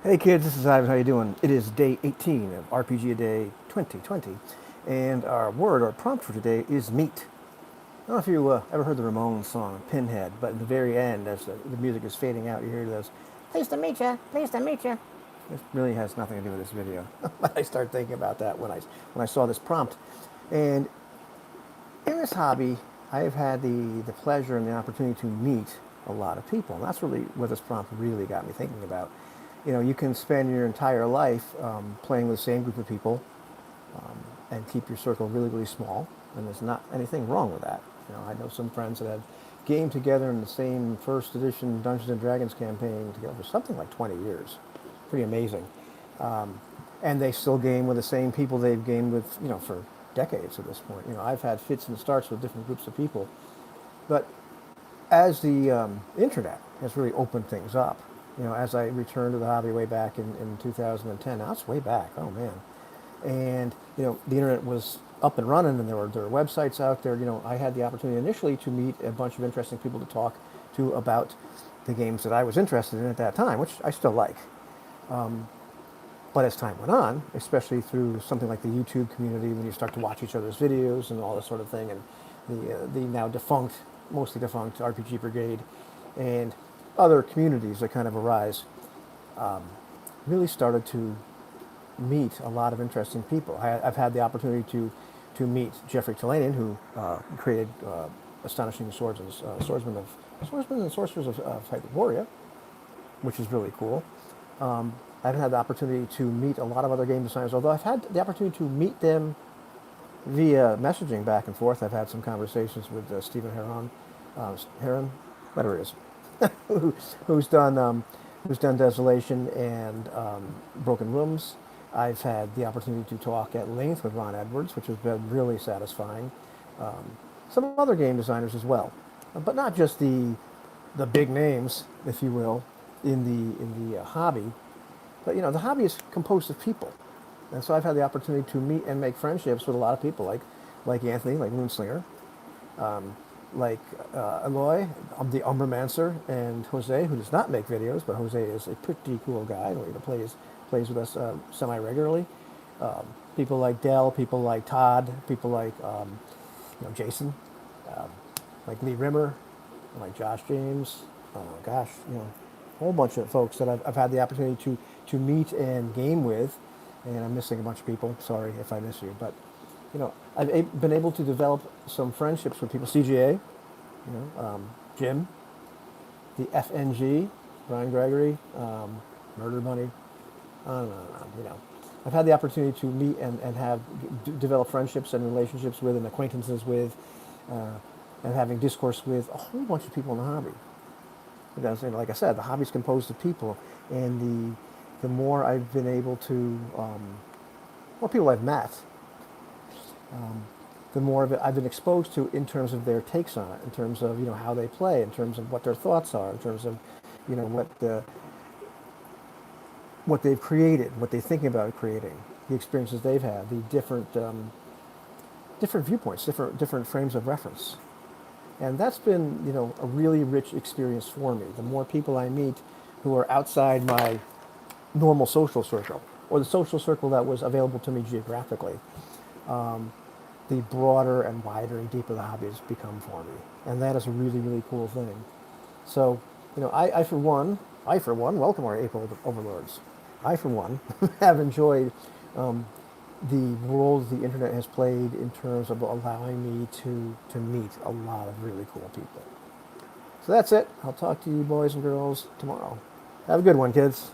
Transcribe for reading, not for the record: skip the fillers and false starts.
Hey kids, this is Ivan. How you doing? It is day 18 of RPG A Day 2020, and our word or prompt for today is meet. I don't know if you ever heard the Ramones song Pinhead, but in the very end, as the music is fading out, you hear those, "Pleased to meet you, pleased to meet you." This really has nothing to do with this video, but I started thinking about that when I saw this prompt. And in this hobby, I have had the pleasure and the opportunity to meet a lot of people. And that's really what this prompt really got me thinking about. You know, you can spend your entire life playing with the same group of people and keep your circle really, really small. And there's not anything wrong with that. You know, I know some friends that have gamed together in the same first edition Dungeons and Dragons campaign together for something like 20 years. Pretty amazing. And they still game with the same people they've gamed with, you know, for decades at this point. You know, I've had fits and starts with different groups of people. But as the internet has really opened things up, you know, as I returned to the hobby way back in 2010, now it's way back, oh man. And, you know, the internet was up and running and there were websites out there. You know, I had the opportunity initially to meet a bunch of interesting people to talk to about the games that I was interested in at that time, which I still like. But as time went on, especially through something like the YouTube community, when you start to watch each other's videos and all this sort of thing, and the now defunct, mostly defunct RPG Brigade, and other communities that kind of arise, really started to meet a lot of interesting people. I've had the opportunity to meet Jeffrey Talanian, who created Astonishing Swordsmen and Sorcerers of Hyperborea, which is really cool. I haven't had the opportunity to meet a lot of other game designers, although I've had the opportunity to meet them via messaging back and forth. I've had some conversations with Stephen Heron, whatever it is, who, who's done Desolation and Broken Rooms. I've had the opportunity to talk at length with Ron Edwards, which has been really satisfying. Some other game designers as well, but not just the big names, if you will, in the hobby. But you know, the hobby is composed of people, and so I've had the opportunity to meet and make friendships with a lot of people, like Anthony, like Moonslinger, like Eloy, the Umbermancer, and Jose, who does not make videos, but Jose is a pretty cool guy who plays with us semi regularly. People like Dell, people like Todd, people like Jason, um, like Lee Rimmer, like Josh James. Gosh, you know, a whole bunch of folks that I've had the opportunity to meet and game with, and I'm missing a bunch of people. Sorry if I miss you, but you know, been able to develop some friendships with people. CGA, you know, Jim, the FNG, Brian Gregory, Murder Bunny, on and on and on. You know, I've had the opportunity to meet and have develop friendships and relationships with and acquaintances with, and having discourse with a whole bunch of people in the hobby. Because, you know, like I said, the hobby's composed of people, and the more I've been able to, more people I've met, the more of it I've been exposed to in terms of their takes on it, in terms of, you know, how they play, in terms of what their thoughts are, in terms of, you know, what they've created, what they're thinking about creating, the experiences they've had, the different viewpoints, different frames of reference. And that's been, you know, a really rich experience for me. The more people I meet who are outside my normal social circle, or the social circle that was available to me geographically, the broader and wider and deeper the hobby has become for me. And that is a really, really cool thing. So, you know, I for one, welcome our April overlords. I for one have enjoyed the role the internet has played in terms of allowing me to meet a lot of really cool people. So that's it. I'll talk to you boys and girls tomorrow. Have a good one, kids.